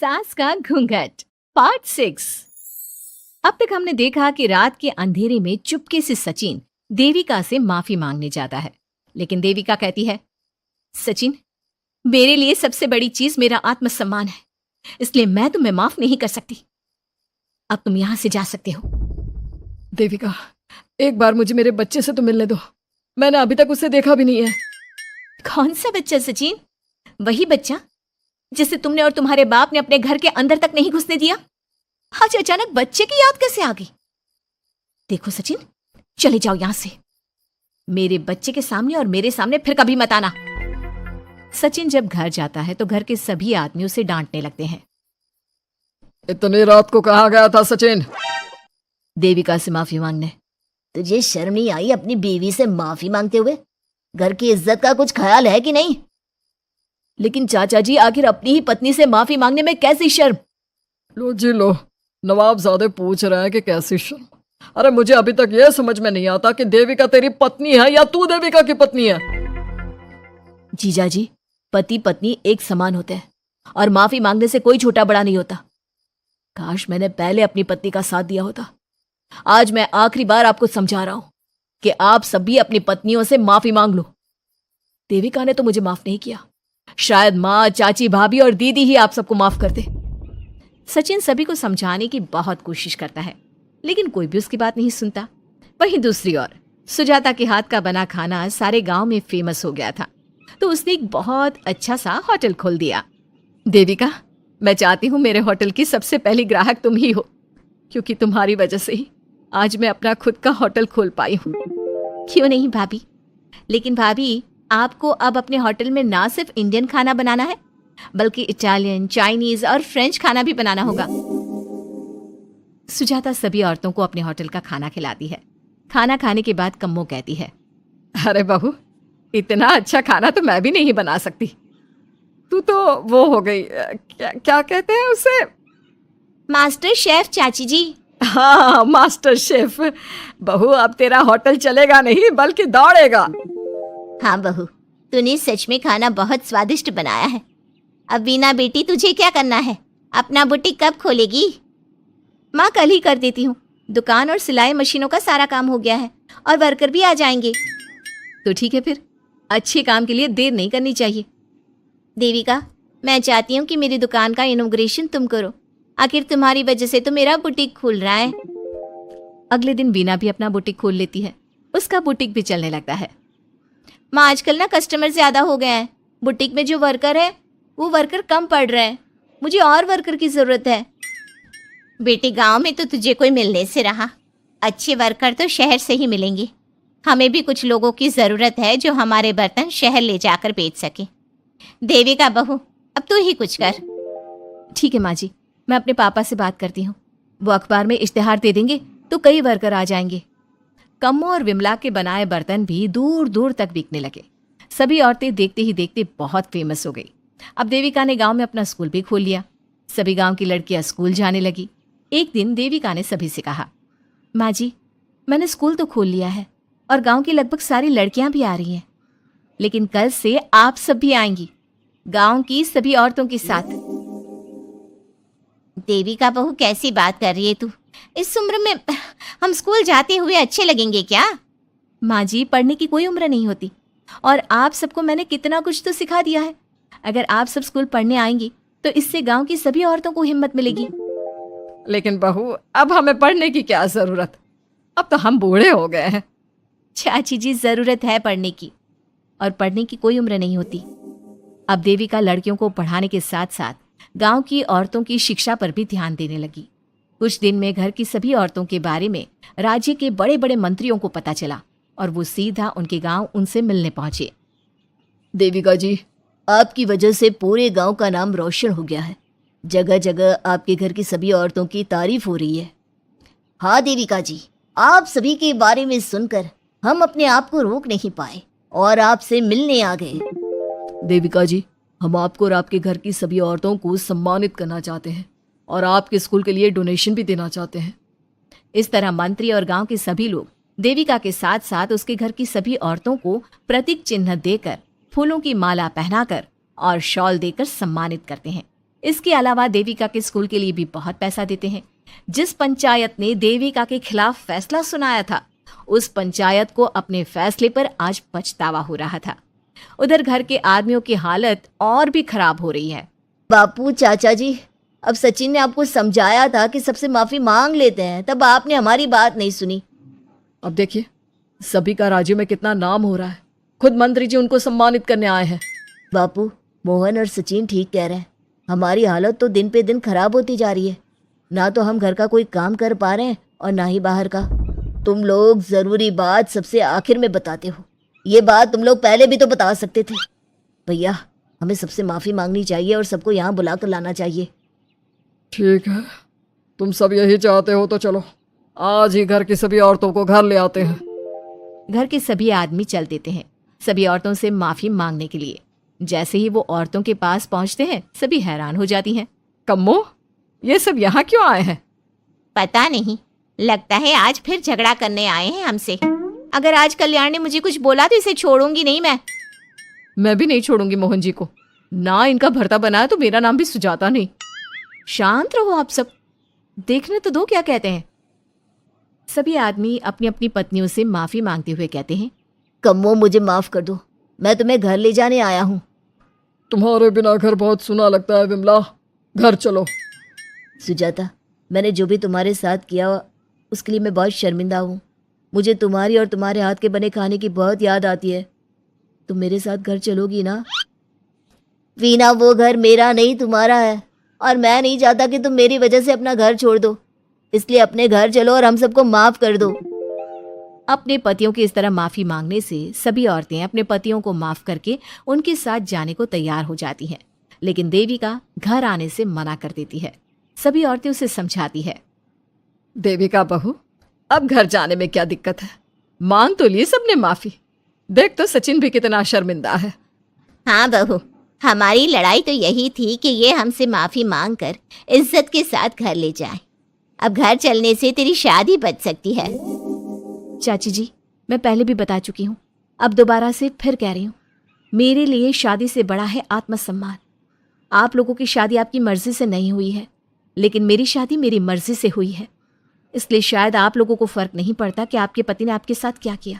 सास का घूंघट पार्ट 6। अब तक हमने देखा कि रात के अंधेरे में चुपके से सचिन देविका से माफी मांगने जाता है, लेकिन देविका कहती है, सचिन, मेरे लिए सबसे बड़ी चीज मेरा आत्मसम्मान है, इसलिए मैं तुम्हें माफ नहीं कर सकती। अब तुम यहां से जा सकते हो। देविका, एक बार मुझे मेरे बच्चे से तो मिलने दो। मैंने अभी तक उसे देखा भी नहीं है। कौन सा बच्चा सचिन? वही बच्चा जिसे तुमने और तुम्हारे बाप ने अपने घर के अंदर तक नहीं घुसने दिया। आज अचानक बच्चे की याद कैसे आ गई? देखो सचिन, चले जाओ यहां से। मेरे बच्चे के सामने और मेरे सामने फिर कभी मत आना। सचिन जब घर जाता है तो घर के सभी आदमी उसे डांटने लगते हैं। इतनी रात को कहाँ गया था सचिन? देविका से माफी मांगने। तुझे शर्म नहीं आई अपनी बीवी से माफी मांगते हुए? घर की इज्जत का कुछ ख्याल है कि नहीं? लेकिन चाचा जी, आखिर अपनी ही पत्नी से माफी मांगने में कैसी शर्म? लो जी लो, नवाबजादे पूछ रहे हैं कि कैसी शर्म। अरे मुझे अभी तक यह समझ में नहीं आता कि देविका तेरी पत्नी है या तू देविका की पत्नी है। जीजा जी, पति पत्नी एक समान होते हैं और माफी मांगने से कोई छोटा बड़ा नहीं होता। काश मैंने पहले अपनी पत्नी का साथ दिया होता। आज मैं आखिरी बार आपको समझा रहा हूं कि आप सभी अपनी पत्नियों से माफी मांग लो। देविका ने तो मुझे माफ नहीं किया, शायद माँ, चाची, भाभी और दीदी ही आप सबको माफ कर दे। सचिन सभी को समझाने की बहुत कोशिश करता है, लेकिन कोई भी उसकी बात नहीं सुनता। वहीं दूसरी ओर सुजाता के हाथ का बना खाना सारे गांव में फेमस हो गया था, तो उसने एक बहुत अच्छा सा होटल खोल दिया। देविका, मैं चाहती हूँ मेरे होटल की सबसे पहली ग्राहक तुम ही हो, क्योंकि तुम्हारी वजह से ही आज मैं अपना खुद का होटल खोल पाई हूँ। क्यों नहीं भाभी? लेकिन भाभी, आपको अब अपने होटल में ना सिर्फ इंडियन खाना बनाना है, बल्कि इटालियन, चाइनीज और फ्रेंच खाना भी बनाना होगा। सुजाता सभी औरतों को अपने होटल का खाना खिलाती है। खाना खाने के बाद कम्मो कहती है, अरे बहू, इतना अच्छा खाना तो मैं भी नहीं बना सकती। तू तो वो हो गई, क्या कहते हैं उसे? मास्टर शेफ चाची जी। हाँ, मास्टर शेफ। बहू, अब तेरा होटल चलेगा नहीं बल्कि दौड़ेगा। हाँ बहू, तूने सच में खाना बहुत स्वादिष्ट बनाया है। अब बीना बेटी, तुझे क्या करना है? अपना बुटीक कब खोलेगी? माँ, कल ही कर देती हूँ। दुकान और सिलाई मशीनों का सारा काम हो गया है और वर्कर भी आ जाएंगे। तो ठीक है, फिर अच्छे काम के लिए देर नहीं करनी चाहिए। देविका, मैं चाहती हूँ कि मेरी दुकान का इनॉग्रेशन तुम करो। आखिर तुम्हारी वजह से तो मेरा बुटीक खुल रहा है। अगले दिन बीना भी अपना बुटीक खोल लेती है। उसका बुटीक भी चलने लगता है। माँ, आजकल ना कस्टमर ज्यादा हो गए हैं। बुटीक में जो वर्कर है वो वर्कर कम पड़ रहे हैं। मुझे और वर्कर की जरूरत है। बेटी, गांव में तो तुझे कोई मिलने से रहा। अच्छे वर्कर तो शहर से ही मिलेंगे। हमें भी कुछ लोगों की जरूरत है जो हमारे बर्तन शहर ले जाकर बेच सके। देविका बहू, अब तू ही कुछ कर। ठीक है माँ जी, मैं अपने पापा से बात करती हूँ। वो अखबार में इश्तेहार दे देंगे तो कई वर्कर आ जाएंगे। कम्मो और विमला के बनाए बर्तन भी दूर दूर तक बिकने लगे। सभी औरतें देखते ही देखते बहुत फेमस हो गई। अब देविका ने गांव में अपना स्कूल भी खोल लिया। सभी गांव की लड़कियां स्कूल जाने लगी। एक दिन देविका ने सभी से कहा, माँ जी, मैंने स्कूल तो खोल लिया है और गांव की लगभग सारी लड़कियां भी आ रही हैं, लेकिन कल से आप सब भी आएंगी, गांव की सभी औरतों के साथ। देविका बहू, कैसी बात कर रही है तू? इस उम्र में हम स्कूल जाते हुए अच्छे लगेंगे क्या? माँ जी, पढ़ने की कोई उम्र नहीं होती और आप सबको मैंने कितना कुछ तो सिखा दिया है। अगर आप सब स्कूल पढ़ने आएंगी तो इससे गांव की सभी औरतों को हिम्मत मिलेगी। लेकिन बहू, अब हमें पढ़ने की क्या जरूरत? अब तो हम बूढ़े हो गए हैं। चाची जी, जरूरत है पढ़ने की, और पढ़ने की कोई उम्र नहीं होती। अब देविका लड़कियों को पढ़ाने के साथ साथ गांव की औरतों की शिक्षा पर भी ध्यान देने लगी। कुछ दिन में घर की सभी औरतों के बारे में राज्य के बड़े बड़े मंत्रियों को पता चला और वो सीधा उनके गांव उनसे मिलने पहुंचे। देविका जी, आपकी वजह से पूरे गांव का नाम रोशन हो गया है। जगह जगह आपके घर की सभी औरतों की तारीफ हो रही है। हाँ देविका जी, आप सभी के बारे में सुनकर हम अपने आप को रोक नहीं पाए और आपसे मिलने आ गए। देविका जी, हम आपको और आपके घर की सभी औरतों को सम्मानित करना चाहते हैं और आपके स्कूल के लिए डोनेशन भी देना चाहते हैं। इस तरह मंत्री और गांव के सभी लोग देविका के साथ साथ उसके घर की सभी औरतों को प्रतीक चिन्ह देकर, फूलों की माला पहनाकर और शॉल देकर सम्मानित करते हैं। इसके अलावा देविका के स्कूल के लिए भी बहुत पैसा देते हैं। जिस पंचायत ने देविका के खिलाफ फैसला सुनाया था, उस पंचायत को अपने फैसले पर आज पछतावा हो रहा था। उधर घर के आदमियों की हालत और भी खराब हो रही है। बापू चाचा जी, अब सचिन ने आपको समझाया था कि सबसे माफी मांग लेते हैं, तब आपने हमारी बात नहीं सुनी। अब देखिए सभी का राज्य में कितना नाम हो रहा है, खुद मंत्री जी उनको सम्मानित करने आए हैं। बापू, मोहन और सचिन ठीक कह रहे हैं। हमारी हालत तो दिन पे दिन खराब होती जा रही है। ना तो हम घर का कोई काम कर पा रहे हैं और ना ही बाहर का। तुम लोग जरूरी बात सबसे आखिर में बताते हो। ये बात तुम लोग पहले भी तो बता सकते थे। भैया, हमें सबसे माफी मांगनी चाहिए और सबको यहाँ बुला कर लाना चाहिए। ठीक है, तुम सब यही चाहते हो तो चलो, आज ही घर की सभी औरतों को घर ले आते हैं। घर के सभी आदमी चल देते हैं सभी औरतों से माफी मांगने के लिए। जैसे ही वो औरतों के पास पहुंचते हैं, सभी हैरान हो जाती हैं। कम्मो, ये सब यहाँ क्यों आए हैं? पता नहीं, लगता है आज फिर झगड़ा करने आए हैं हमसे। अगर आज कल्याण ने मुझे कुछ बोला तो इसे छोड़ूंगी नहीं मैं भी नहीं छोड़ूंगी मोहन जी को। ना इनका भरता बनाया तो मेरा नाम भी सुजाता नहीं। शांत रहो आप सब, देखने तो दो क्या कहते हैं। सभी आदमी अपनी अपनी पत्नियों से माफी मांगते हुए कहते हैं, कम्मो, मुझे माफ कर दो, मैं तुम्हें घर ले जाने आया हूँ। तुम्हारे बिना घर बहुत सुना लगता है विमला, घर चलो। सुजाता, मैंने जो भी तुम्हारे साथ किया उसके लिए मैं बहुत शर्मिंदा हूँ। मुझे तुम्हारी और तुम्हारे हाथ के बने खाने की बहुत याद आती है। तुम मेरे साथ घर चलोगी ना? वीना, वो घर मेरा नहीं तुम्हारा है और मैं नहीं चाहता कि तुम मेरी वजह से अपना घर छोड़ दो। इसलिए अपने घर चलो और हम सबको माफ कर दो। अपने पतियों की इस तरह माफी मांगने से सभी औरतें अपने पतियों को माफ करके उनके साथ जाने को तैयार हो जाती हैं। लेकिन देविका घर आने से मना कर देती है। सभी औरतें उसे समझाती है, देविका बहू, अब घर जाने में क्या दिक्कत है? मांग तो ली सबने माफी। देख तो सचिन भी कितना शर्मिंदा है। हाँ बहू, हमारी लड़ाई तो यही थी कि ये हमसे माफी मांग कर इज्जत के साथ घर ले जाए। अब घर चलने से तेरी शादी बच सकती है। चाची जी, मैं पहले भी बता चुकी हूँ, अब दोबारा से फिर कह रही हूँ, मेरे लिए शादी से बड़ा है आत्मसम्मान। आप लोगों की शादी आपकी मर्जी से नहीं हुई है, लेकिन मेरी शादी मेरी मर्जी से हुई है। इसलिए शायद आप लोगों को फर्क नहीं पड़ता कि आपके पति ने आपके साथ क्या किया,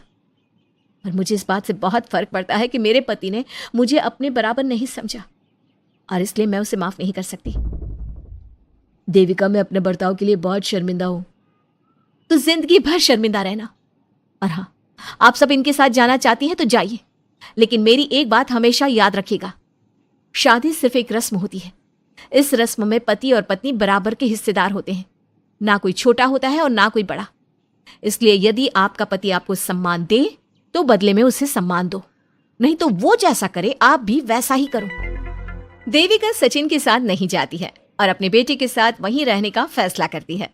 पर मुझे इस बात से बहुत फर्क पड़ता है कि मेरे पति ने मुझे अपने बराबर नहीं समझा और इसलिए मैं उसे माफ नहीं कर सकती। देविका, मैं अपने बर्ताव के लिए बहुत शर्मिंदा हूँ। तो जिंदगी भर शर्मिंदा रहना। और हाँ, आप सब इनके साथ जाना चाहती हैं तो जाइए, लेकिन मेरी एक बात हमेशा याद रखिएगा, शादी सिर्फ एक रस्म होती है। इस रस्म में पति और पत्नी बराबर के हिस्सेदार होते हैं, ना कोई छोटा होता है और ना कोई बड़ा। इसलिए यदि आपका पति आपको सम्मान दे तो बदले में उसे सम्मान दो, नहीं तो वो जैसा करे आप भी वैसा ही करो। देविका सचिन के साथ नहीं जाती है और अपने बेटे के साथ वहीं रहने का फैसला करती है।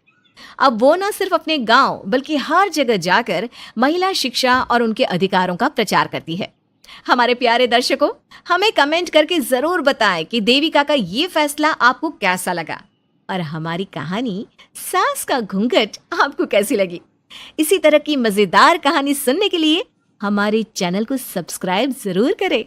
अब वो न सिर्फ अपने गांव बल्कि हर जगह जाकर महिला शिक्षा और उनके अधिकारों का प्रचार करती है। हमारे प्यारे दर्शकों, हमें कमेंट करके जरूर बताएं कि देविका का ये फैसला आपको कैसा लगा और हमारी कहानी सास का घूंघट आपको कैसी लगी। इसी तरह की मजेदार कहानी सुनने के लिए हमारे चैनल को सब्सक्राइब जरूर करें।